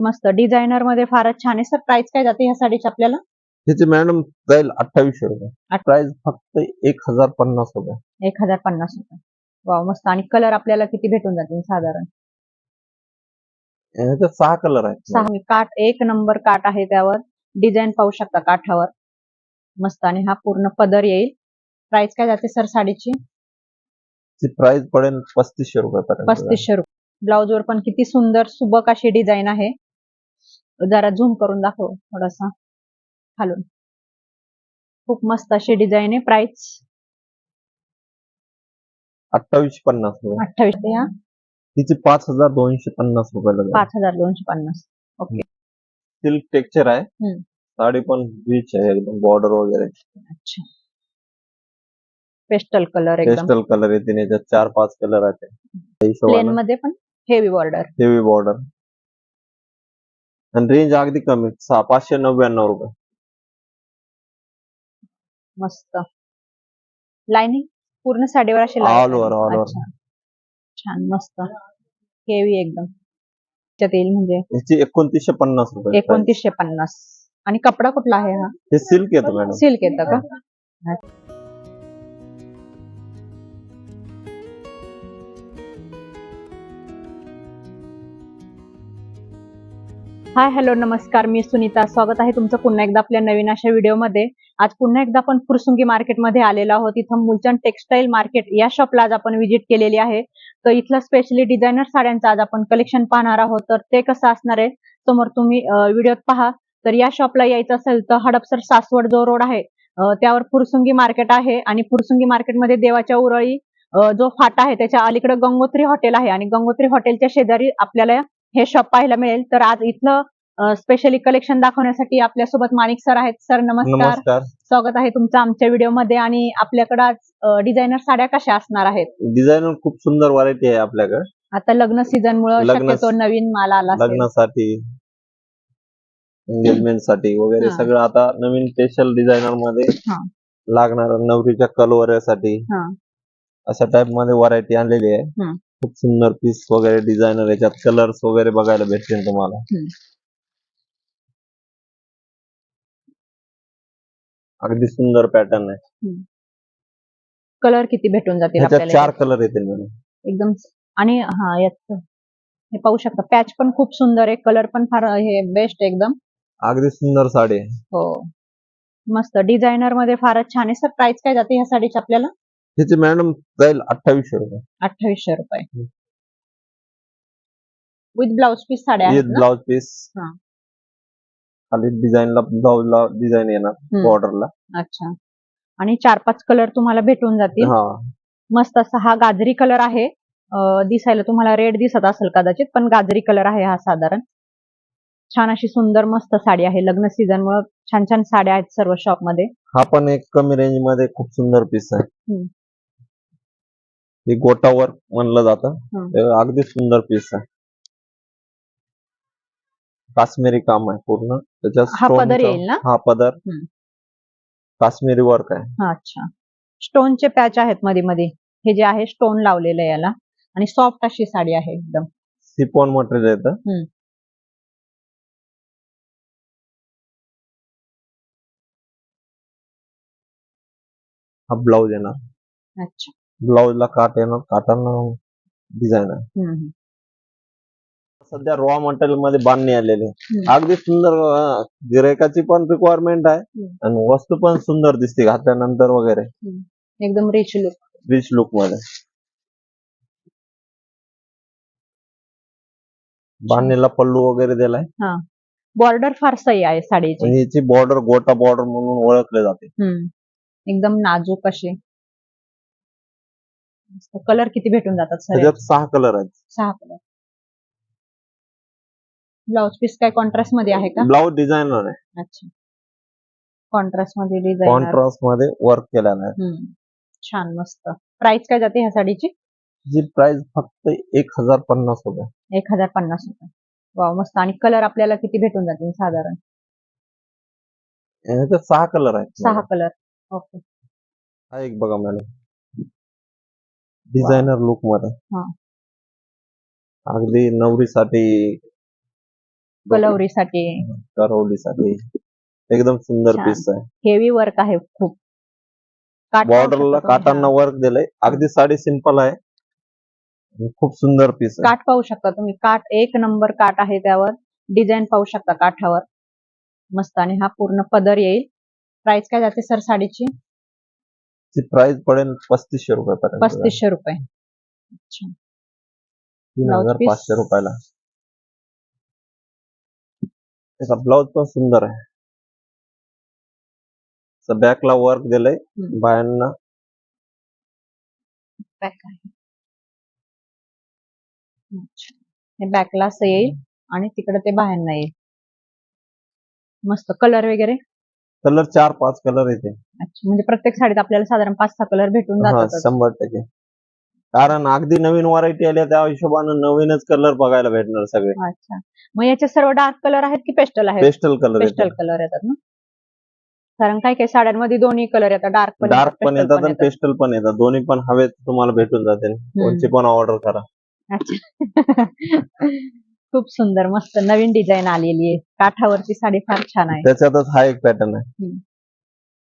मस्त डिझायनर मध्ये फारच छान आहे. सर प्राइस काय जाते ह्या साडीची आपल्याला? ह्याची मॅडम जाईल 2800 रुपये. प्राइस फक्त 1050 रुपये. 1050 रुपये. वाव मस्त. आणि कलर आपल्याला किती भेटून जातील साधारण? ह्याच्यात 6 कलर आहेत. 6 काठ, एक नंबर काठ आहे, त्यावर डिझाईन पाहू शकता काठावर. मस्त. आणि हा पूर्ण पदर येईल. प्राइस काय जाते सर साडीची? प्राइस पडेल 3500 रुपये. 3500 रुपये. ब्लाउज वर पण किती सुंदर सुबक अशी डिझाईन आहे. जरा झूम करून दाखव थोडासा खालून. खूप मस्त अशी डिझाईन आहे. प्राइस 2850 रुपये. 28 ते हा तिची 5250 रुपये. 5250. ओके. सिल्क टेक्सचर आहे. साडी पण रिच आहे एकदम, बॉर्डर वगैरे. अच्छा. पेस्टल कलर एकदम. पेस्टल कलर येते याच्यात 4-5 कलर आहेत. प्लेन मध्ये पण हेवी बॉर्डर. Heavy border. आणि रेंज अगदी कमी 599 रुपये. मस्त. लाइनिंग पूर्ण साडीवर अशी ऑल ओव्हर. अच्छा. छान मस्त. हेवी एकदम. त्यात येईल म्हणजे ह्याची 2950 रुपये. 2950. आणि कपडा कुठला आहे हा? हे सिल्क येतं मॅडम. सिल्क येतं का? हाय हॅलो नमस्कार, मी सुनीता. स्वागत आहे तुमचं पुन्हा एकदा आपल्या नवीन अशा व्हिडिओमध्ये. आज पुन्हा एकदा आपण फुरसुंगी मार्केटमध्ये आलेलो आहोत. इथं मुलचंद टेक्सटाईल मार्केट या शॉपला आज आपण व्हिजिट केलेली आहे. तर इथलं स्पेशली डिझायनर साड्यांचं आज आपण कलेक्शन पाहणार आहोत. तर ते कसं असणार आहे समोर तुम्ही व्हिडिओत पहा. तर या शॉपला यायचं असेल तर हडपसर सासवड जो रोड आहे त्यावर फुरसुंगी मार्केट आहे. आणि फुरसुंगी मार्केटमध्ये देवाच्या उरळी जो फाटा आहे त्याच्या अलीकडे गंगोत्री हॉटेल आहे. आणि गंगोत्री हॉटेलच्या शेजारी आपल्याला हे शॉप पाहायला मिळेल. तर आज इथलं स्पेशली कलेक्शन दाखवण्यासाठी आपल्यासोबत माणिक सर आहेत. सर नमस्कार. स्वागत आहे तुमचं आमच्या व्हिडिओमध्ये. आणि आपल्याकडे आज डिझायनर साड्या कशा असणार आहेत? डिझायनर खूप सुंदर व्हरायटी आहे आपल्याकडे. आता लग्न सीझन मुळे शक्यतो नवीन माल आला असेल. लग्नासाठी, एंगेजमेंट साठी वगैरे सगळं आता नवीन स्पेशल डिझायनर मध्ये लागणार. नवरीच्या कलवऱ्यासाठी अशा टाइप मध्ये व्हरायटी आणलेली आहे. खूप सुंदर पीस वगैरे डिझायनर, याच्यात कलर्स वगैरे बघायला भेटतील तुम्हाला. अगदी सुंदर पॅटर्न आहे. कलर किती भेटून जातील आपल्याला? 4 कलर येतील मॅडम एकदम. आणि यात हे पाहू शकता पॅच पण खूप सुंदर आहे. कलर पण फार हे बेस्ट एकदम. अगदी सुंदर साडी आहे. हो मस्त. डिझायनर मध्ये फारच छान आहे. सर प्राइस काय जाते ह्या साडीची आपल्याला? ह्याची मॅडम जाईल 2800 रुपये. 2800 रुपये. विथ ब्लाउज पीस साड्या आहेत ना? Blouse piece. खाली डिझाईनला ब्लाउजला डिझाईन येणार बॉर्डरला. अच्छा. आणि 4-5 कलर तुम्हाला भेटून जातील. मस्त असा हा गाजरी कलर आहे. दिसायला तुम्हाला रेड दिसत असेल कदाचित, पण गाजरी कलर आहे हा साधारण. छान अशी सुंदर मस्त साडी आहे. लग्न सीझन मुळे छान छान साड्या आहेत सर्व शॉप मध्ये. हा पण एक कमी रेंज मध्ये खूप सुंदर पीस आहे. हे गोटावर म्हणलं जातं. अगदी सुंदर पीस आहे. काश्मीरी काम आहे पूर्ण त्याच्यात. हा पदर येईल ना? हा पदर काश्मीरी वर्क आहे. अच्छा. स्टोनचे पॅच आहेत मध्ये मध्ये. हे जे आहे स्टोन लावलेलं आहे याला. आणि सॉफ्ट अशी साडी आहे एकदम. सिफॉन मटेरियल येतं. हा ब्लाउज येणार. अच्छा. ब्लाउजला काट येणार. काटांना डिझाईन आहे. सध्या रॉ मटेरियल मध्ये बांधणी आलेली. अगदी सुंदर. गिरायकाची पण रिक्वायरमेंट आहे आणि वस्तू पण सुंदर दिसते घातल्यानंतर वगैरे. एकदम रिच लुक मध्ये बांधणीला पल्लू वगैरे दिलाय. बॉर्डर फार सही आहे साडीची. याची बॉर्डर गोटा बॉर्डर म्हणून ओळखले जाते. एकदम नाजूक अशी. कलर किती भेटून जातात सर? त्याच्यात 6 कलर आहेत. 6 कलर. ब्लाउज पीस काय कॉन्ट्रास्ट मध्ये आहे का? ब्लाउज डिझायनर आहे. अच्छा. कॉन्ट्रास्ट मध्ये डिझाइन. कॉन्ट्रास्ट मध्ये वर्क केलेला आहे. छान मस्त. प्राइस काय जाते ह्या साडीची? जी प्राइस फक्त 1050 रुपये. 1050 रुपये. वाव मस्त. आणि कलर आपल्याला किती भेटून जातील साधारण? याच्यात 6 कलर आहेत. 6 कलर. ओके. हा एक बघा मॅडम, डिझायनर लुक मध्ये. अगदी नवरीसाठी कलवरीसाठी करवलीसाठी एकदम सुंदर छान. पीस आहे. हेवी वर्क आहे खूप. काठ पाहू बॉर्डरला शकता तुम्ही. काटांना वर्क दिलंय. अगदी साडी सिंपल आहे आणि खूप सुंदर पीस आहे. काठ पाहू शकता तुम्ही. काठ एक नंबर काठ आहे, त्यावर डिझाईन पाहू शकता काठावर मस्त. आणि हा पूर्ण पदर येईल. प्राइस काय जाते सर साडीची? ची प्राइस पडेल 3500 रुपयापर्यंत. 3500 रुपये. अच्छा. 3500 रुपयाला. त्याचा ब्लाउज पण सुंदर आहे. बॅकला वर्क दिलंय बायांना. बॅक आहे. अच्छा. हे बॅकला असं येईल आणि तिकडे ते बाहेरनं येईल. मस्त. कलर वगैरे? कलर 4-5 कलर येते. अच्छा. म्हणजे प्रत्येक साडीत आपल्याला साधारण 5-6 कलर भेटून हा, जातात. 100%. कारण अगदी नवीन व्हरायटी आल्या त्या हिशोबानं नवीनच कलर बघायला भेटणार सगळे. अच्छा. मग याचे सर्व डार्क कलर आहेत की पेस्टल आहेत? पेस्टल कलर पेस्टल येतात. कलर येतात ना. कारण काही काही साड्यांमध्ये दोन्ही कलर येतात. डार्क पण येतात आणि पेस्टल पण येतात. दोन्ही पण हवे तुम्हाला भेटून जातील. कोणची पण ऑर्डर करा. अच्छा. खूप सुंदर मस्त नवीन डिझाईन आलेली आहे. काठावरची साडी फार छान आहे. त्याच्यातच हा एक पॅटर्न आहे.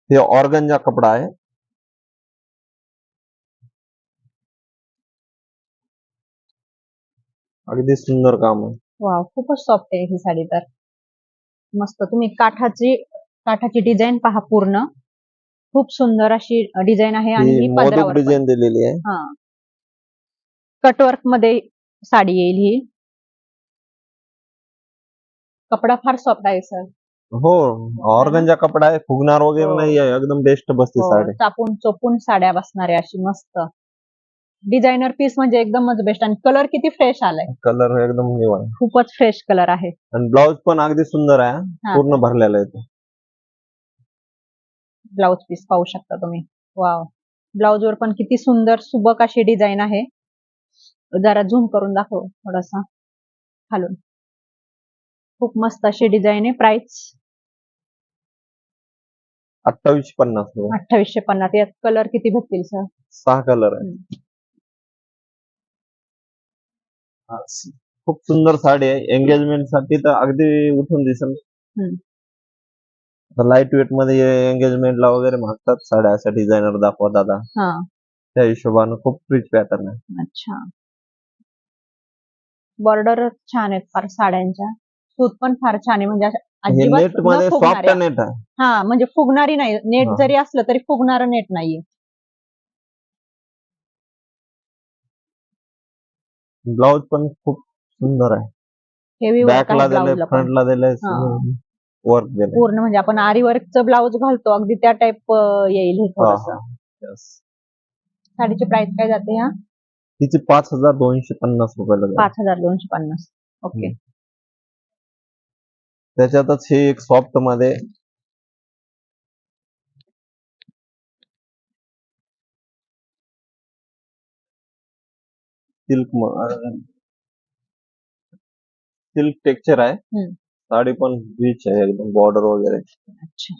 हे ऑर्गनचा कपडा आहे. अगदी सुंदर काम आहे. वाव, खूपच सॉफ्ट आहे ही साडी तर. मस्त. तुम्ही काठाची डिझाईन पहा पूर्ण. खूप सुंदर अशी डिझाईन आहे आणि ही मोदक पदरावर डिझाईन दिलेली आहे. हा, कटवर्क मध्ये साडी येईल ही. कपडा फार सॉफ्ट आहे सर. हो, ऑर्गनचा कपडा आहे. फुगणार वगैरे नाही आहे. एकदम बेस्ट बसते साडी. चापून चोपून साड्या बसणाऱ्या अशी मस्त डिझायनर पीस म्हणजे एकदमच बेस्ट. आणि कलर किती फ्रेश आलाय. कलर एकदम न्यू आहे. खूपच फ्रेश कलर आहे. आणि ब्लाउज पण अगदी सुंदर आहे. पूर्ण भरलेला आहे. ब्लाउज पीस पाहू शकता तुम्ही. वाव, ब्लाउज वर पण किती सुंदर सुबक अशी डिझाईन आहे. जरा झूम करून दाखव थोडासा खालून. खूप मस्त अशी डिझाईन आहे. प्राइस 2850. 2850. यात कलर किती भेटतील सर? 6 कलर आहे. खूप सुंदर साडी आहे. एंगेजमेंट साठी तर अगदी उठून दिसेल. लाईट वेट मध्ये एंगेजमेंटला वगैरे मागतात साड्या, अशा डिझायनर दाखवा दादा. त्या हिशोबानं खूप रिच पॅटर्न आहे. अच्छा. बॉर्डर छान आहेत फार साड्यांच्या. सूत पण फार छान आहे. म्हणजे नेट मध्ये सॉफ्ट नेट आहे. हा, म्हणजे फुगणारी नाही. नेट जरी असलं तरी फुगणारं नेट नाहीये. ब्लाउज पण खूप सुंदर आहे. हेवी वर्क आहे ब्लाउजला. फ्रंटला दिलंय वर्क दिलंय. पूर्ण म्हणजे आपण आरी वर्कचं ब्लाउज घालतो अगदी त्या टाइप येईल हे थोडंसं. साडीची प्राइस काय जाते हा? तिची 5250 रुपयाला. 5250. ओके. त्याच्यातच हे एक सॉफ्ट मध्ये सिल्क टेक्स्चर आहे. साडी पण रिच आहे एकदम. बॉर्डर वगैरे. अच्छा.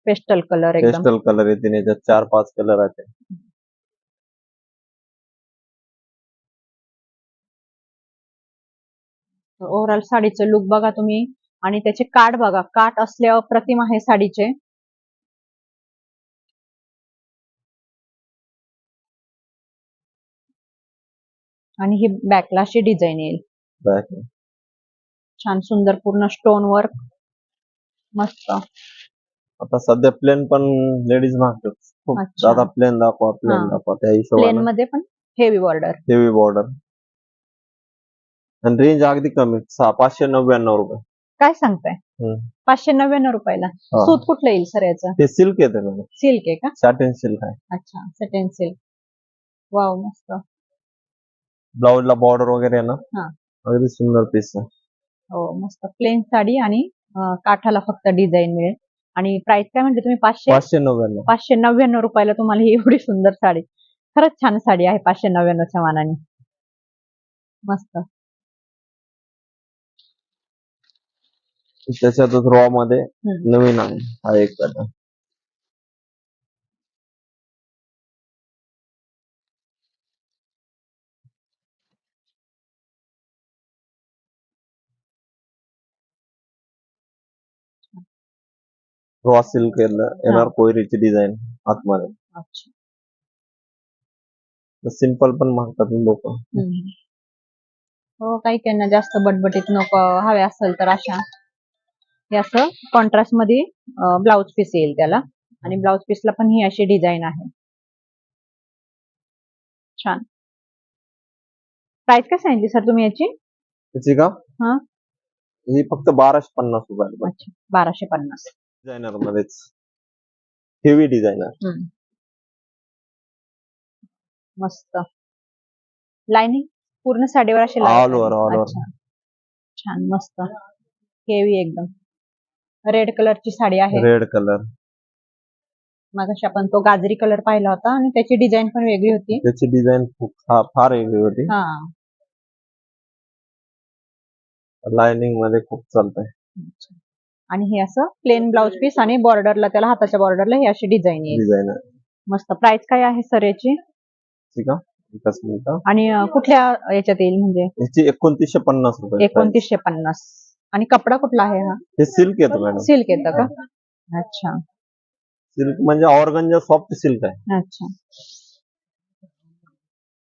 पेस्टल कलर एकदम. पेस्टल कलर येते. याच्यात 4-5 कलर आहेत. ओव्हरऑल साडीचं लुक बघा तुम्ही आणि त्याचे काठ बघा. काठ असले अप्रतिम आहे साडीचे. आणि ही बॅकला अशी डिझाईन येईल. छान सुंदर पूर्ण स्टोन वर्क. मस्त. आता सध्या प्लेन पण लेडीज मागतात. खूप दादा प्लेन दाखवा, प्लेन दाखवा. त्या हिशोबाने प्लेन मध्ये पण हेवी बॉर्डर. आणि रेंज अगदी कमी. 599 रुपये. काय सांगताय? 599 रुपयाला. सूत कुठलं येईल सर याचं? ते सिल्क येतं. सिल्क आहे का? सॅटिन सिल्क आहे. अच्छा, सॅटिन सिल्क. वाव, मस्त. ब्लाउजला बॉर्डर वगैरे आहे ना. अगदी सुंदर पीस आहे. हो, मस्त. प्लेन साडी आणि काठाला फक्त डिझाईन मिळेल. आणि प्राइस काय म्हटले तुम्ही? 599 रुपयाला तुम्हाला ही एवढी सुंदर साडी. खरंच छान साडी आहे 599च्या मानाने. मस्त. त्याच्यातच रॉ मध्ये नवीन आहे हा एक पॅटर्न. रॉ सिल्क येणार कोयरीची डिझाईन आतमध्ये. अच्छा. सिंपल पण मागतात लोक. हो, काही काहींना जास्त बटबटीत नको हवे असेल तर अशा हे असं कॉन्ट्रास्ट मध्ये ब्लाउज पीस येईल त्याला, आणि ब्लाउज पीसला पण ही अशी डिझाईन आहे. छान. प्राइस काय सांगितली सर तुम्ही याची? त्याची का? हा, ही फक्त 1250 रुपये. अच्छा, 1250. डिझायनर मध्येच हेवी डिझायनर. मस्त. लाइनिंग पूर्ण साडीवर अशी ऑल ओव्हर. अच्छा, छान मस्त हेवी एकदम. रेड कलरची साडी आहे. Red colour. मगाशी आपण तो गाजरी कलर पाहिला होता आणि त्याची डिझाईन पण वेगळी होती. त्याची डिझाईन फार वेगळी होती. हा, लाइनिंग मध्ये खूप चालतंय. आणि हे असं प्लेन ब्लाउज पीस आणि बॉर्डरला, त्याला हाताच्या बॉर्डरला ही अशी डिझाईन येईल. डिझाईनर. मस्त. प्राइस काय आहे सर याची? ठीक आहे, एकच मिनिट. आणि कुठल्या याच्यात येईल म्हणजे? याची 2950 रुपये. 2950. आणि कपडा कुठला आहे हा? हे सिल्क येतं मॅडम. सिल्क येतं का? अच्छा. सिल्क म्हणजे ऑर्गन्जा सॉफ्ट सिल्क आहे. अच्छा.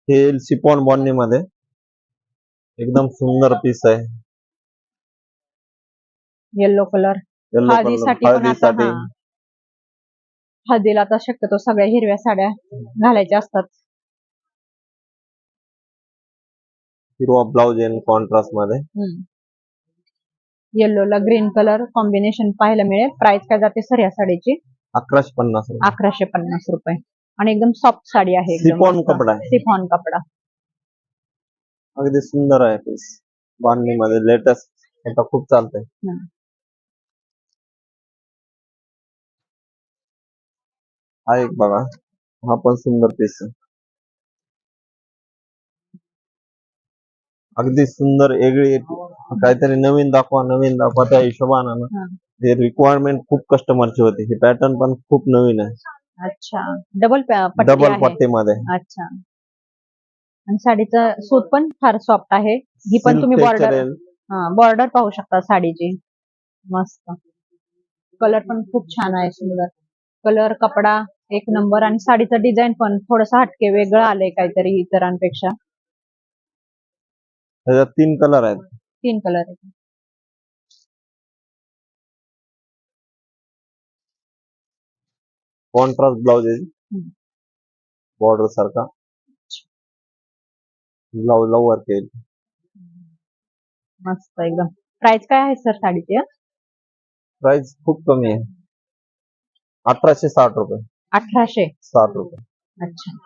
हे शिफॉन बॉन्नी मध्ये एकदम सुंदर पीस आहे. Yellow colour. येलो हळदीसाठी कलर. पण आता हळदीला तर शक्यतो सगळ्या हिरव्या साड्या घालायच्या असतात. हिरवा ब्लाउज आहे कॉन्ट्रास्ट मध्ये. येल्लोला ग्रीन कलर कॉम्बिनेशन पाहायला मिळेल. प्राइस काय जाते सर या साडीची? 1150 रुपये. 1150 रुपये. आणि एकदम सॉफ्ट साडी आहे. शिफॉन कपडा आहे. शिफॉन कपडा. अगदी सुंदर आहे पीस. बांधणी मध्ये लेटेस्ट आता खूप चालतंय. हा एक बघा, हा पण सुंदर पीस आहे. अगदी सुंदर वेगळी काहीतरी नवीन दाखवा त्या हिशोबानं हे रिक्वायरमेंट खूप कस्टमरची होती. ही पॅटर्न पण खूप नवीन आहे. अच्छा. डबल पट्टी मध्ये. अच्छा. आणि साडीचं सूत पण फार सॉफ्ट आहे. ही पण तुम्ही बॉर्डर पाहू शकता साडीची. मस्त. कलर पण खूप छान आहे, सुंदर कलर. कपडा एक नंबर. आणि साडीचं डिझाईन पण थोडस हटके वेगळं आलंय काहीतरी इतरांपेक्षा. त्याच्यात 3 कलर आहेत. 3 कलर आहेत. कॉन्ट्रास्ट ब्लाउज आहे, बॉर्डर सारखा ब्लाउज वर्क येईल. मस्त एकदम. प्राइस काय आहे सर साडीची? प्राइस खूप कमी आहे, 1860 रुपये. 1860 रुपये. अच्छा.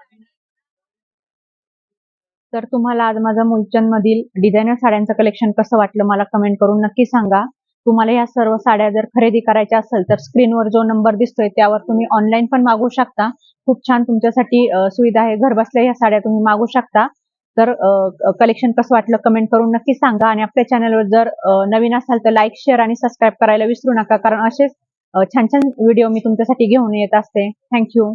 तर तुम्हाला आज माझा मुलचंद मधील डिझायनर साड्यांचं कलेक्शन कसं वाटलं मला कमेंट करून नक्की सांगा. तुम्हाला या सर्व साड्या जर खरेदी करायच्या असेल तर स्क्रीनवर जो नंबर दिसतोय त्यावर तुम्ही ऑनलाईन पण मागवू शकता. खूप छान तुमच्यासाठी सुविधा आहे. घर बसल्या या साड्या तुम्ही मागवू शकता. तर कलेक्शन कसं वाटलं कमेंट करून नक्की सांगा. आणि आपल्या चॅनलवर जर नवीन असाल तर लाईक, शेअर आणि सबस्क्राईब करायला विसरू नका, कारण असेच छान छान व्हिडिओ मी तुमच्यासाठी घेऊन येत असते. थँक्यू.